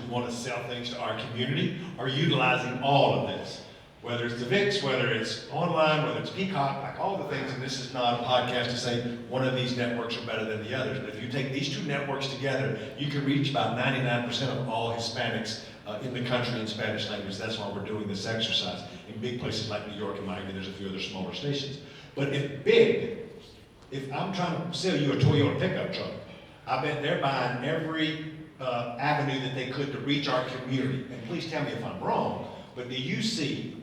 who want to sell things to our community are utilizing all of this. Whether it's the VIX, whether it's online, whether it's Peacock, like all the things, and this is not a podcast to say one of these networks are better than the others, but if you take these two networks together, you can reach about 99% of all Hispanics in the country in Spanish language. That's why we're doing this exercise. In big places like New York and Miami, there's a few other smaller stations. But if I'm trying to sell you a Toyota pickup truck, I bet they're buying every avenue that they could to reach our community. And please tell me if I'm wrong, but do you see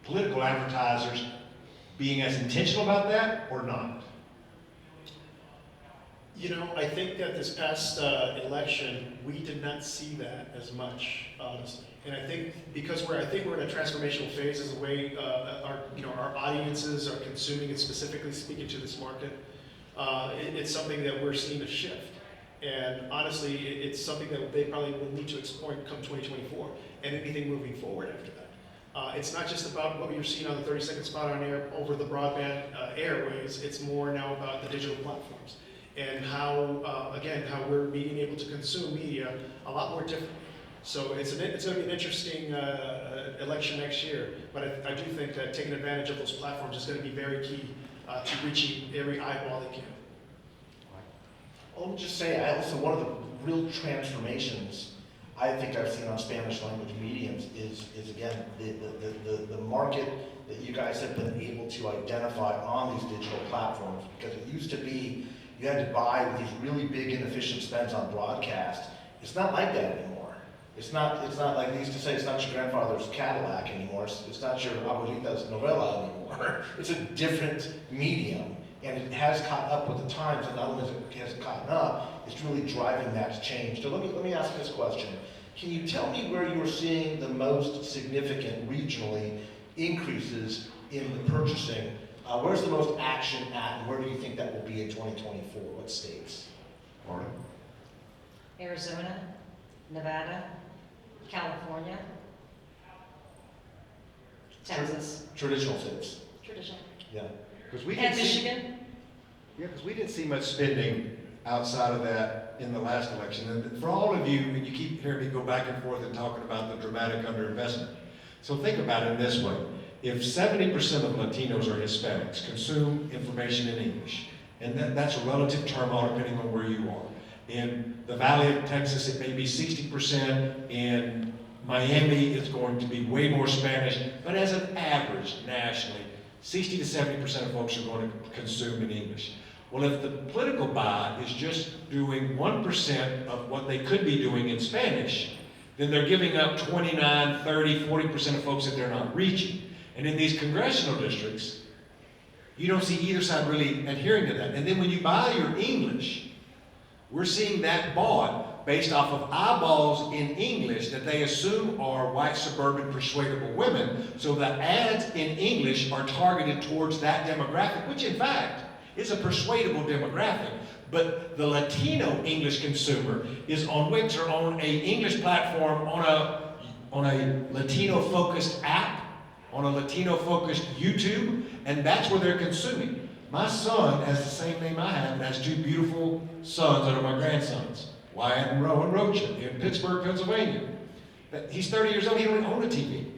political advertisers being as intentional about that or not? You know, I think that this past election, we did not see that as much, honestly. And I think because we're in a transformational phase as the way our audiences are consuming and specifically speaking to this market, it's something that we're seeing a shift. And honestly, it's something that they probably will need to explore come 2024 and anything moving forward after that. It's not just about what you're seeing on the 30-second spot on air over the broadband airways. It's more now about the digital platforms and how we're being able to consume media a lot more differently. So it's going to be an interesting election next year, but I do think that taking advantage of those platforms is going to be very key to reaching every eyeball they can. Let me just say, one of the real transformations I think I've seen on Spanish language mediums is again, the market that you guys have been able to identify on these digital platforms, because it used to be you had to buy these really big inefficient spends on broadcast. It's not like that anymore. It's not like they used to say, it's not your grandfather's Cadillac anymore. It's not your abuelita's novela anymore. It's a different medium. And it has caught up with the times, and not only has it caught up, it's really driving that change. So let me ask this question. Can you tell me where you're seeing the most significant regionally increases in the purchasing? Where's the most action at, and where do you think that will be in 2024? What states? Florida? Arizona, Nevada, California, Texas. Traditional states. Traditional. Yeah. And Michigan. Yeah, because we didn't see much spending outside of that in the last election. And for all of you, and you keep hearing me go back and forth and talking about the dramatic underinvestment. So think about it this way. If 70% of Latinos or Hispanics consume information in English, and that's a relative term all depending on where you are. In the Valley of Texas, it may be 60%. In Miami, it's going to be way more Spanish. But as an average nationally, 60 to 70% of folks are going to consume in English. Well, if the political buy is just doing 1% of what they could be doing in Spanish, then they're giving up 29, 30, 40% of folks that they're not reaching. And in these congressional districts, you don't see either side really adhering to that. And then when you buy your English, we're seeing that bought based off of eyeballs in English that they assume are white, suburban, persuadable women. So the ads in English are targeted towards that demographic, which in fact is a persuadable demographic. But the Latino English consumer is on Wix or on an English platform, on a Latino-focused app, on a Latino-focused YouTube, and that's where they're consuming. My son has the same name I have and has two beautiful sons that are my grandsons. Wyatt and Rowan Rocha in Pittsburgh, Pennsylvania. He's 30 years old, he don't own a TV.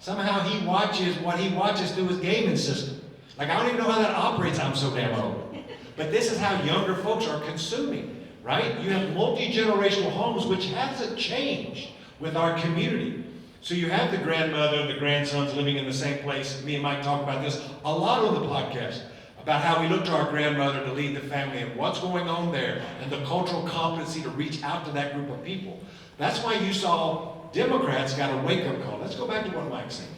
Somehow he watches what he watches through his gaming system. Like, I don't even know how that operates, I'm so damn old. But this is how younger folks are consuming, right? You have multi-generational homes, which hasn't changed with our community. So you have the grandmother and the grandsons living in the same place. Me and Mike talk about this a lot on the podcast, about how we look to our grandmother to lead the family and what's going on there and the cultural competency to reach out to that group of people. That's why you saw Democrats got a wake-up call. Let's go back to what Mike said.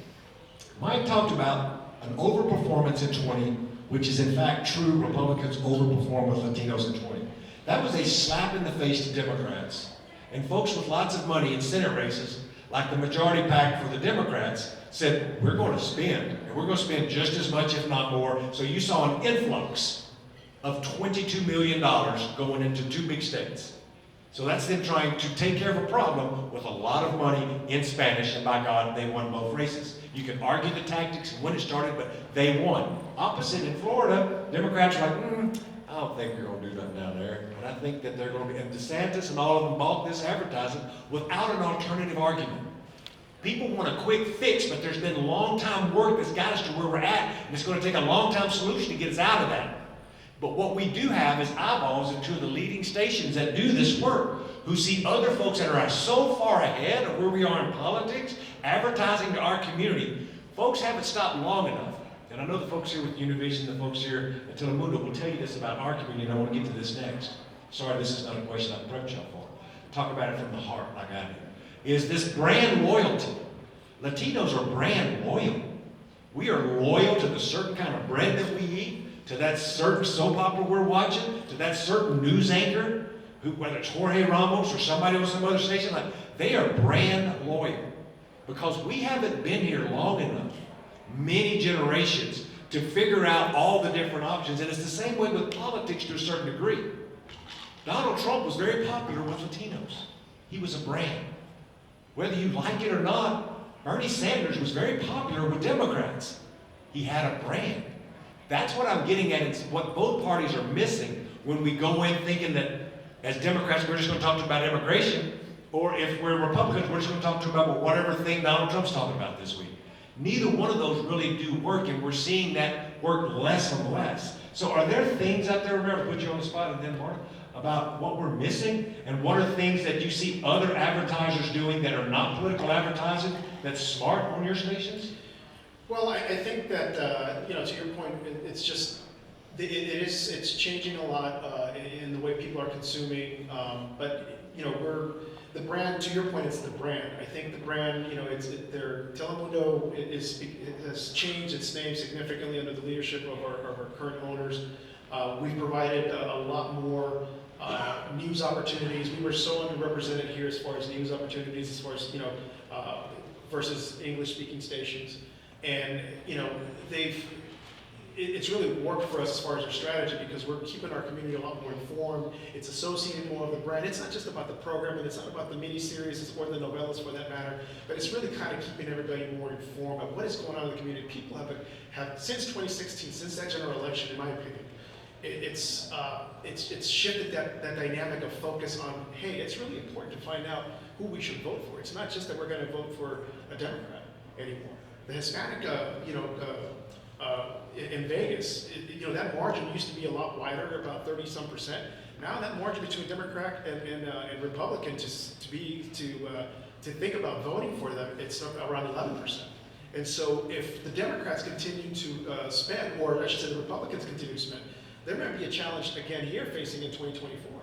Mike talked about an overperformance in 20, which is in fact true. Republicans overperform with Latinos in 20. That was a slap in the face to Democrats. And folks with lots of money in Senate races, like the majority pack for the Democrats, said, we're going to spend, and we're going to spend just as much, if not more. So you saw an influx of $22 million going into two big states. So that's them trying to take care of a problem with a lot of money in Spanish, and by God, they won both races. You can argue the tactics and when it started, but they won. Opposite in Florida, Democrats are like, I don't think they're gonna do nothing down there. And I think that they're gonna be, and DeSantis and all of them bought this advertising without an alternative argument. People want a quick fix, but there's been long time work that's got us to where we're at, and it's gonna take a long time solution to get us out of that. But what we do have is eyeballs into the leading stations that do this work, who see other folks that are so far ahead of where we are in politics, advertising to our community. Folks haven't stopped long enough. And I know the folks here with Univision, the folks here at Telemundo will tell you this about our community, and I want to get to this next. Sorry, this is not a question I prepped y'all for. Talk about it from the heart like I do. Is this brand loyalty. Latinos are brand loyal. We are loyal to the certain kind of bread that we eat, to that certain soap opera we're watching, to that certain news anchor, who, whether it's Jorge Ramos or somebody on some other station, like, they are brand loyal. Because we haven't been here long enough, many generations, to figure out all the different options. And it's the same way with politics to a certain degree. Donald Trump was very popular with Latinos. He was a brand. Whether you like it or not, Bernie Sanders was very popular with Democrats. He had a brand. That's what I'm getting at. It's what both parties are missing when we go in thinking that as Democrats, we're just going to talk about immigration, or if we're Republicans, we're just going to talk about whatever thing Donald Trump's talking about this week. Neither one of those really do work, and we're seeing that work less and less. So are there things out there, Romero, to put you on the spot, and then Martha, about what we're missing, and what are things that you see other advertisers doing that are not political advertising that's smart on your stations? Well, I think that, to your point, it's just, it's changing a lot in the way people are consuming, but, the brand, to your point, it's the brand. I think the brand, Telemundo has changed its name significantly under the leadership of our current owners. We've provided a lot more news opportunities. We were so underrepresented here as far as news opportunities, as far as, versus English-speaking stations. And, it's really worked for us as far as our strategy, because we're keeping our community a lot more informed. It's associating more of the brand. It's not just about the programming, it's not about the mini-series or the novellas for that matter, but it's really kind of keeping everybody more informed about what is going on in the community. People have since 2016, since that general election, in my opinion, it's shifted that dynamic of focus on, hey, it's really important to find out who we should vote for. It's not just that we're going to vote for a Democrat anymore. The Hispanic, in Vegas, that margin used to be a lot wider, about 30-some%. Now that margin between Democrat and Republican to think about voting for them, it's around 11%. And so if the Democrats continue to spend, or I should say the Republicans continue to spend, there might be a challenge again here facing in 2024.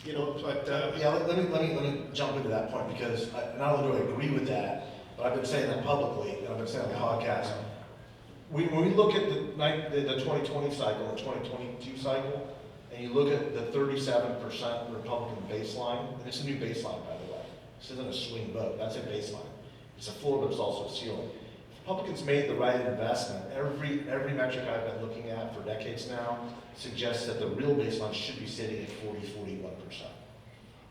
Let me jump into that point, because not only do I agree with that, but I've been saying that publicly, and I've been saying on the podcast. When we look at the 2020 cycle, the 2022 cycle, and you look at the 37% Republican baseline, and it's a new baseline, by the way. This isn't a swing vote, that's a baseline. It's a floor, but it's also a ceiling. If Republicans made the right investment, every metric I've been looking at for decades now suggests that the real baseline should be sitting at 41%.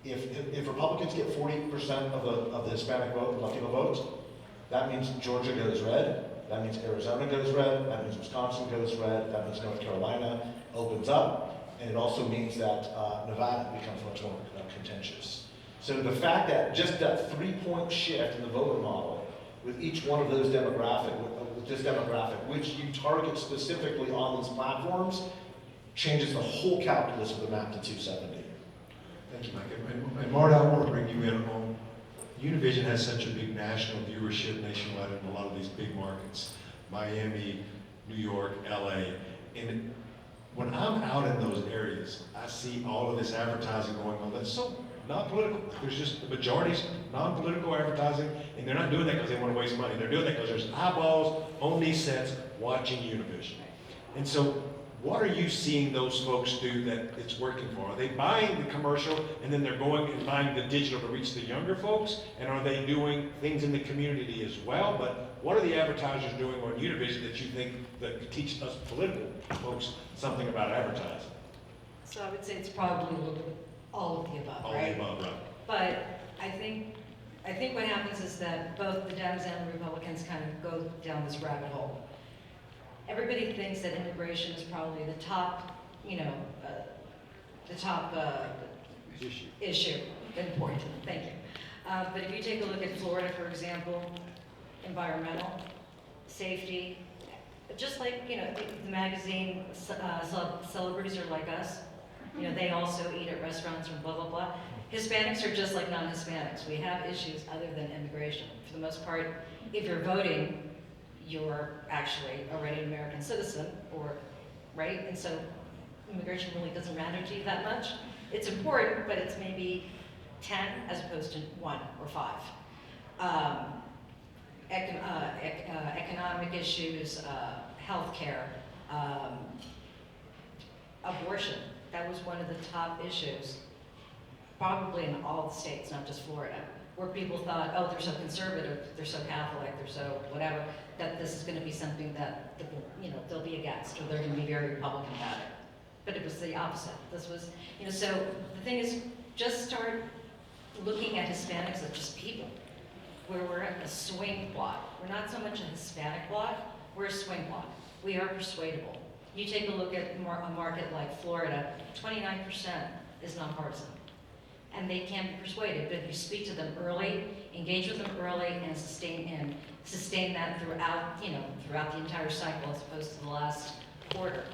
If Republicans get 40% of the Hispanic vote, Latino votes, that means Georgia goes red. That means Arizona goes red, that means Wisconsin goes red, that means North Carolina opens up, and it also means that Nevada becomes much more contentious. So the fact that just that 3-point shift in the voter model with each one of those with this demographic, which you target specifically on these platforms, changes the whole calculus of the map to 270. Thank you, Mike. And Marta, I want to bring you in on Univision has such a big national viewership nationwide in a lot of these big markets, Miami, New York, LA. And when I'm out in those areas, I see all of this advertising going on that's so non-political. There's just the majority's non-political advertising, and they're not doing that because they want to waste money. They're doing that because there's eyeballs on these sets watching Univision. And so what are you seeing those folks do that it's working for? Are they buying the commercial and then they're going and buying the digital to reach the younger folks? And are they doing things in the community as well? But what are the advertisers doing on Univision that you think that could teach us political folks something about advertising? So I would say it's probably a little bit all of the above, All right? the above, right. But I think what happens is that both the Dems and the Republicans kind of go down this rabbit hole. Everybody thinks that immigration is probably the top, the top issue, important, thank you. But if you take a look at Florida, for example, environmental, safety, just like, the magazine, Celebrities Are Like Us, they also eat at restaurants and blah, blah, blah. Hispanics are just like non-Hispanics. We have issues other than immigration. For the most part, if you're voting, you're actually already an American citizen, right? And so immigration really doesn't matter to you that much. It's important, but it's maybe 10 as opposed to 1 or 5. Economic issues, healthcare, abortion. That was one of the top issues, probably in all the states, not just Florida, where people thought, oh, they're so conservative, they're so Catholic, they're so whatever, that this is going to be something that they'll be against, or they're going to be very Republican about it. But it was the opposite. This was, so the thing is, just start looking at Hispanics as just people, where we're at a swing bloc. We're not so much a Hispanic bloc, we're a swing bloc. We are persuadable. You take a look at a market like Florida, 29% is nonpartisan. And they can be persuaded, but if you speak to them early, engage with them early, and sustain that throughout, throughout the entire cycle as opposed to the last quarter,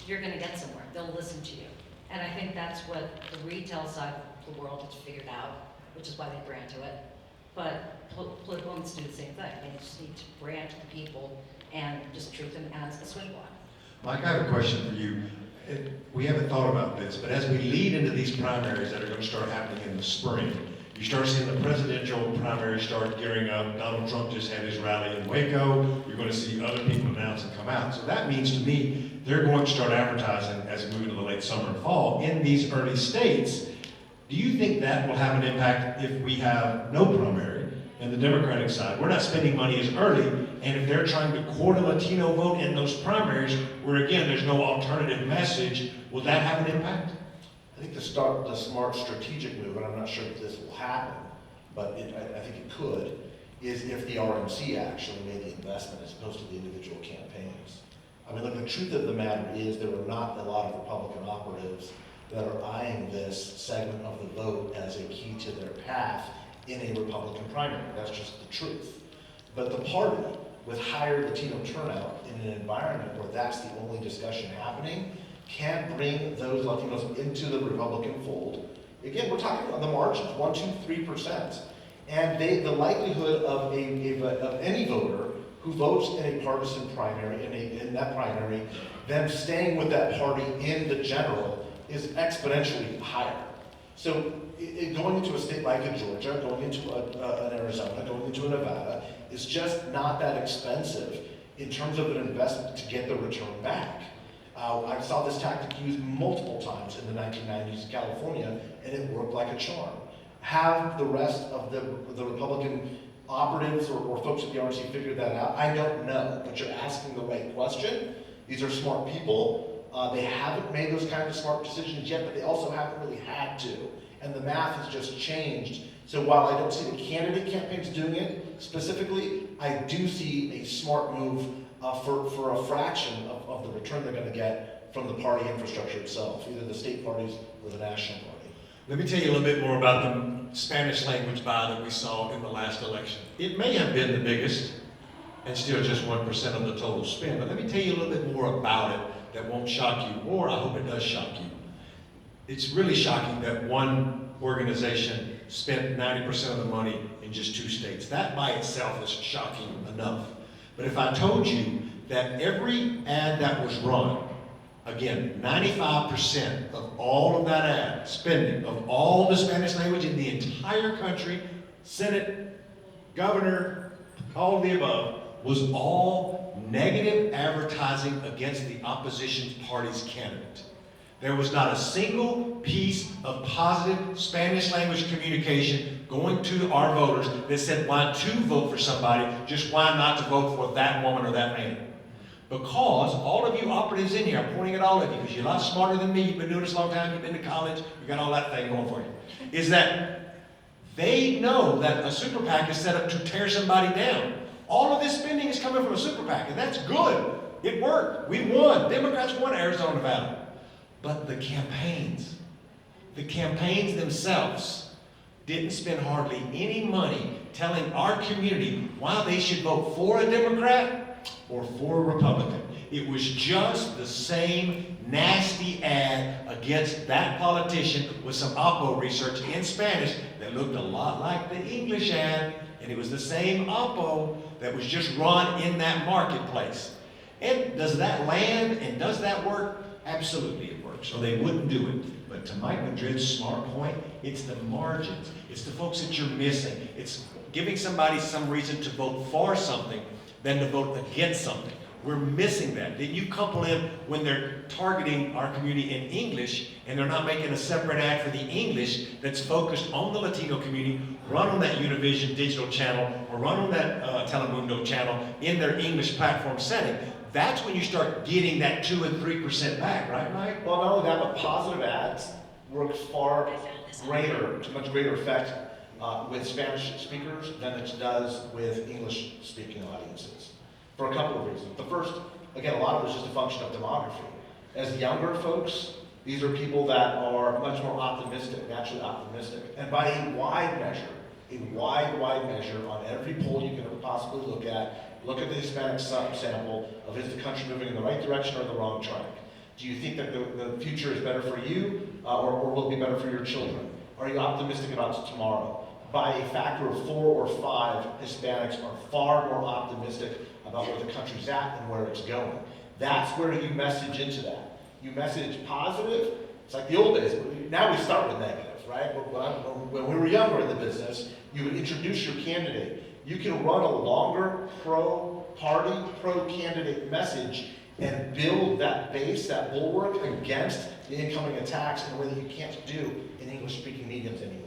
you're gonna get somewhere. They'll listen to you. And I think that's what the retail side of the world has figured out, which is why they brand to it. But political ones do the same thing. They just need to brand to the people and just treat them as a swing bloc. Mike, I have a question for you. We haven't thought about this, but as we lead into these primaries that are going to start happening in the spring, you start seeing the presidential primaries start gearing up. Donald Trump just had his rally in Waco. You're going to see other people announce and come out. So that means to me, they're going to start advertising as we move into the late summer and fall in these early states. Do you think that will have an impact if we have no primary in the Democratic side? We're not spending money as early, and if they're trying to court a Latino vote in those primaries, where again, there's no alternative message, will that have an impact? I think the smart strategic move, and I'm not sure if this will happen, but I think it could, is if the RNC actually made the investment as opposed to the individual campaigns. I mean, look, the truth of the matter is there are not a lot of Republican operatives that are eyeing this segment of the vote as a key to their path in a Republican primary. That's just the truth. But the party, with higher Latino turnout in an environment where that's the only discussion happening, can bring those Latinos into the Republican fold. Again, we're talking about the margins, 1, 2, 3%. And the likelihood of any voter who votes in a partisan primary, in that primary, them staying with that party in the general is exponentially higher. So going into a state like a Georgia, going into an Arizona, going into a Nevada, is just not that expensive in terms of an investment to get the return back. I saw this tactic used multiple times in the 1990s in California, and it worked like a charm. Have the rest of the Republican operatives or folks at the RNC figured that out? I don't know, but you're asking the right question. These are smart people. They haven't made those kinds of smart decisions yet, but they also haven't really had to. And the math has just changed. So while I don't see the candidate campaigns doing it specifically, I do see a smart move for a fraction of the return they're going to get from the party infrastructure itself, either the state parties or the national party. Let me tell you a little bit more about the Spanish language buy that we saw in the last election. It may have been the biggest and still just 1% of the total spend, but let me tell you a little bit more about it that won't shock you, or I hope it does shock you. It's really shocking that one organization spent 90% of the money in just 2 states. That by itself is shocking enough. But if I told you that every ad that was run, again, 95% of all of that ad spending of all the Spanish language in the entire country, Senate, governor, all of the above, was all negative advertising against the opposition party's candidate. There was not a single piece of positive Spanish language communication going to our voters that said why to vote for somebody, just why not to vote for that woman or that man. Because all of you operatives in here, I'm pointing at all of you, because you're a lot smarter than me, you've been doing this a long time, you've been to college, you got all that thing going for you, is that they know that a super PAC is set up to tear somebody down. All of this spending is coming from a super PAC, and that's good. It worked. We won. Democrats won Arizona, Nevada. But the campaigns themselves didn't spend hardly any money telling our community why they should vote for a Democrat or for a Republican. It was just the same nasty ad against that politician with some oppo research in Spanish that looked a lot like the English ad, and it was the same oppo that was just run in that marketplace. And does that land and does that work? Absolutely it works, or they wouldn't do it. But to Mike Madrid's smart point, it's the margins. It's the folks that you're missing. It's giving somebody some reason to vote for something than to vote against something. We're missing that. Then you couple in when they're targeting our community in English and they're not making a separate ad for the English that's focused on the Latino community, run on that Univision digital channel or run on that Telemundo channel in their English platform setting. That's when you start getting that 2 and 3% back, right, Mike? Well, not only that, but positive ads work far greater, to much greater effect with Spanish speakers than it does with English speaking audiences. For a couple of reasons. The first, again, a lot of it is just a function of demography. As younger folks, these are people that are much more optimistic, naturally optimistic. And by a wide measure on every poll you can possibly look at the Hispanic sample of is the country moving in the right direction or the wrong track? Do you think that the future is better for you or will it be better for your children? Are you optimistic about tomorrow? By a factor of 4 or 5, Hispanics are far more optimistic about where the country's at and where it's going. That's where you message into that. You message positive. It's like the old days. Now we start with negative, right? When we were younger in the business, you would introduce your candidate. You can run a longer pro-party, pro-candidate message and build that base, that bulwark against the incoming attacks in a way that you can't do in English-speaking mediums anymore.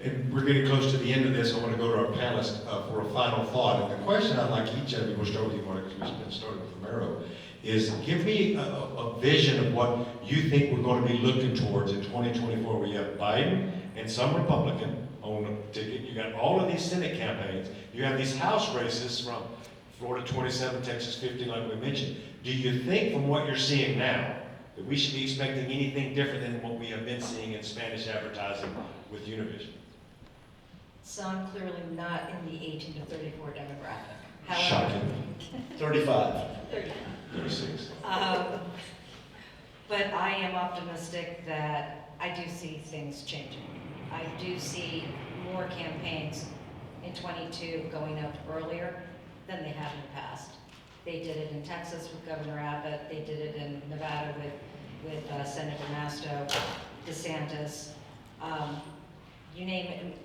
And we're getting close to the end of this. I want to go to our panelists for a final thought. And the question I'd like each of you, we'll start with you, Monica, because we've been starting with Romero, is give me a vision of what you think we're going to be looking towards in 2024, where you have Biden and some Republican on a ticket. You got all of these Senate campaigns. You have these House races from Florida 27, Texas 50, like we mentioned. Do you think from what you're seeing now that we should be expecting anything different than what we have been seeing in Spanish advertising with Univision? So I'm clearly not in the 18 to 34 demographic. However, Shocking. 35. 36. But I am optimistic that I do see things changing. I do see more campaigns in 22 going out earlier than they have in the past. They did it in Texas with Governor Abbott. They did it in Nevada with Senator Masto, DeSantis. You name it.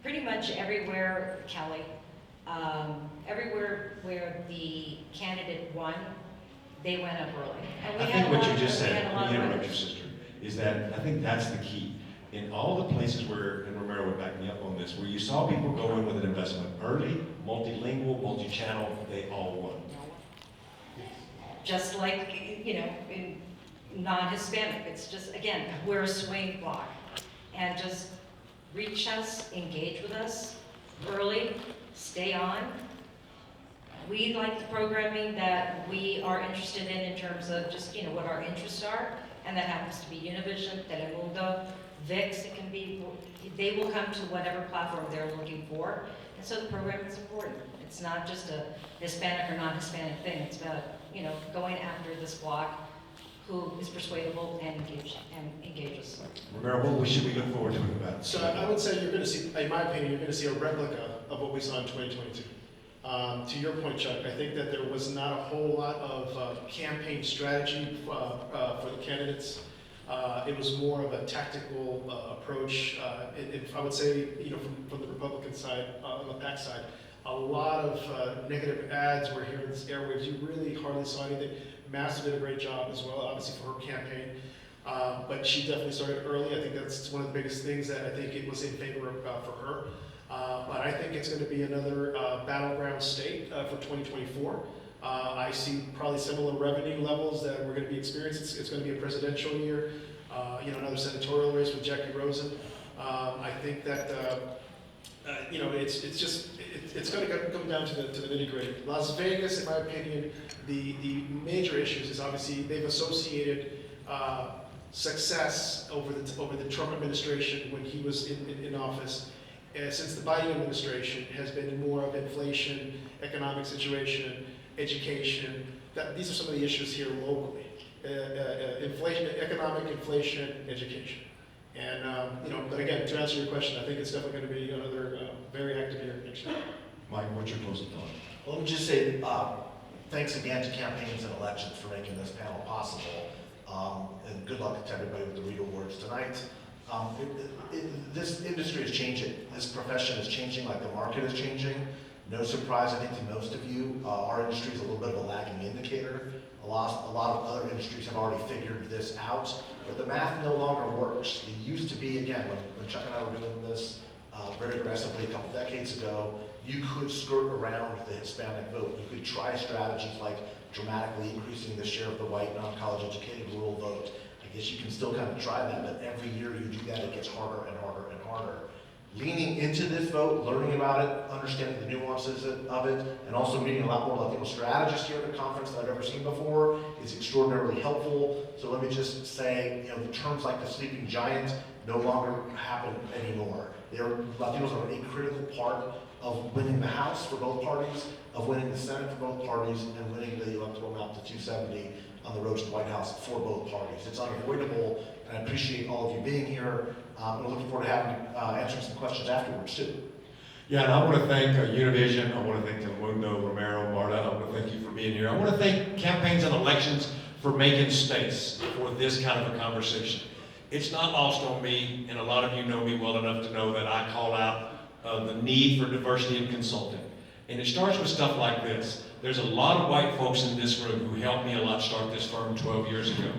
Pretty much everywhere, Kelly, everywhere where the candidate won, they went up early. And I think what you just said, let me interrupt your sister, is that I think that's the key. In all the places where, and Romero would back me up on this, where you saw people go in with an investment early, multilingual, multi-channel, they all won. Just like, in non-Hispanic, it's just, again, we're a swing bloc. And just reach us, engage with us early, stay on. We like the programming that we are interested in terms of just, what our interests are. And that happens to be Univision, Telemundo, VIX, it can be, they will come to whatever platform they're looking for. And so the program is important. It's not just a Hispanic or non-Hispanic thing. It's about, going after this bloc who is persuadable and engages. Romero, what should we look forward to about? So I would say you're going to see, in my opinion, you're going to see a replica of what we saw in 2022. To your point, Chuck, I think that there was not a whole lot of campaign strategy for the candidates. It was more of a tactical approach. I would say, from the Republican side, on the PAC side, a lot of negative ads were here in this airwaves. You really hardly saw anything. Master did a great job as well, obviously for her campaign. But she definitely started early. I think that's one of the biggest things that I think it was in favor of for her. But I think it's going to be another battleground state for 2024. I see probably similar revenue levels that we're going to be experiencing. It's going to be a presidential year. Another senatorial race with Jackie Rosen. I think that it's going to come down to the nitty-gritty. Las Vegas, in my opinion, the major issues is obviously they've associated success over the Trump administration when he was in office. Since the Biden administration has been more of inflation, economic situation, education. These are some of the issues here locally. Inflation, economic inflation, education. And, but again, to answer your question, I think it's definitely going to be another very active year next year. Mike, what's your closing thought? Well, let me just say, thanks again to Campaigns and Elections for making this panel possible. And good luck to everybody with the Reed Awards tonight. This industry is changing. This profession is changing like the market is changing. No surprise, I think, to most of you, our industry is a little bit of a lagging indicator. A lot of other industries have already figured this out, but the math no longer works. It used to be, again, when Chuck and I were doing this very aggressively a couple decades ago, you could skirt around the Hispanic vote. You could try strategies like dramatically increasing the share of the white, non-college educated rural vote. I guess you can still kind of try that, but every year you do that, it gets harder and harder and harder. Leaning into this vote, learning about it, understanding the nuances of it, and also meeting a lot more Latino strategists here at the conference than I've ever seen before is extraordinarily helpful. So let me just say, the terms like the sleeping giant no longer happen anymore. Latinos are a critical part of winning the House for both parties, of winning the Senate for both parties, and winning the electoral map to 270 on the road to the White House for both parties. It's unavoidable, and I appreciate all of you being here. I'm looking forward to answering some questions afterwards, too. Yeah, and I want to thank Univision. I want to thank Telemundo, Romero, Martha. I want to thank you for being here. I want to thank Campaigns and Elections for making space for this kind of a conversation. It's not lost on me, and a lot of you know me well enough to know that I call out the need for diversity in consulting. And it starts with stuff like this. There's a lot of white folks in this room who helped me a lot start this firm 12 years ago,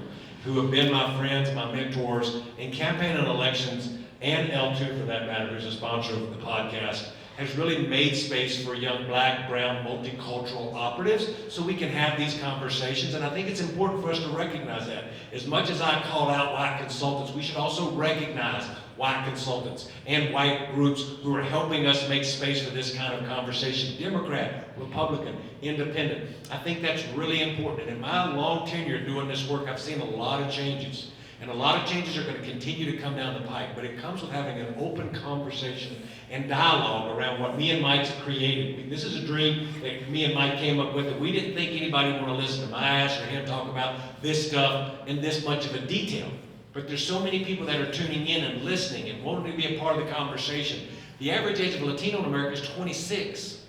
who have been my friends, my mentors, in Campaign and Elections, and L2 for that matter, who's a sponsor of the podcast, has really made space for young black, brown, multicultural operatives so we can have these conversations. And I think it's important for us to recognize that. As much as I call out white consultants, we should also recognize white consultants and white groups who are helping us make space for this kind of conversation. Democrat, Republican, Independent. I think that's really important. And in my long tenure doing this work, I've seen a lot of changes. And a lot of changes are going to continue to come down the pike, but it comes with having an open conversation and dialogue around what me and Mike's created. This is a dream that me and Mike came up with, and we didn't think anybody would want to listen to my ass or him talk about this stuff in this much of a detail. But there's so many people that are tuning in and listening and wanting to be a part of the conversation. The average age of a Latino in America is 26.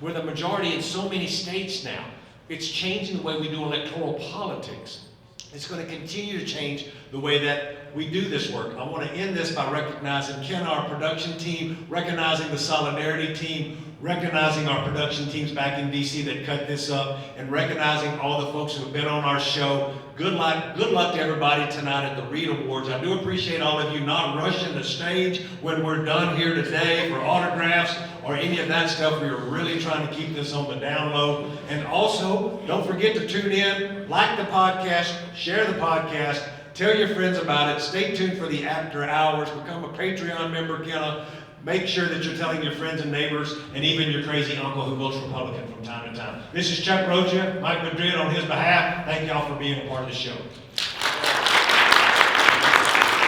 We're the majority in so many states now. It's changing the way we do electoral politics. It's going to continue to change the way that we do this work. I want to end this by recognizing Ken, our production team, recognizing the Solidarity team, recognizing our production teams back in DC that cut this up, and recognizing all the folks who have been on our show. Good luck to everybody tonight at the Reed Awards. I do appreciate all of you not rushing the stage when we're done here today for autographs or any of that stuff. We are really trying to keep this on the down low. And also, don't forget to tune in, like the podcast, share the podcast, tell your friends about it. Stay tuned for the after hours. Become a Patreon member, Kenna. Make sure that you're telling your friends and neighbors and even your crazy uncle who votes Republican from time to time. This is Chuck Rocha, Mike Madrid on his behalf. Thank y'all for being a part of the show.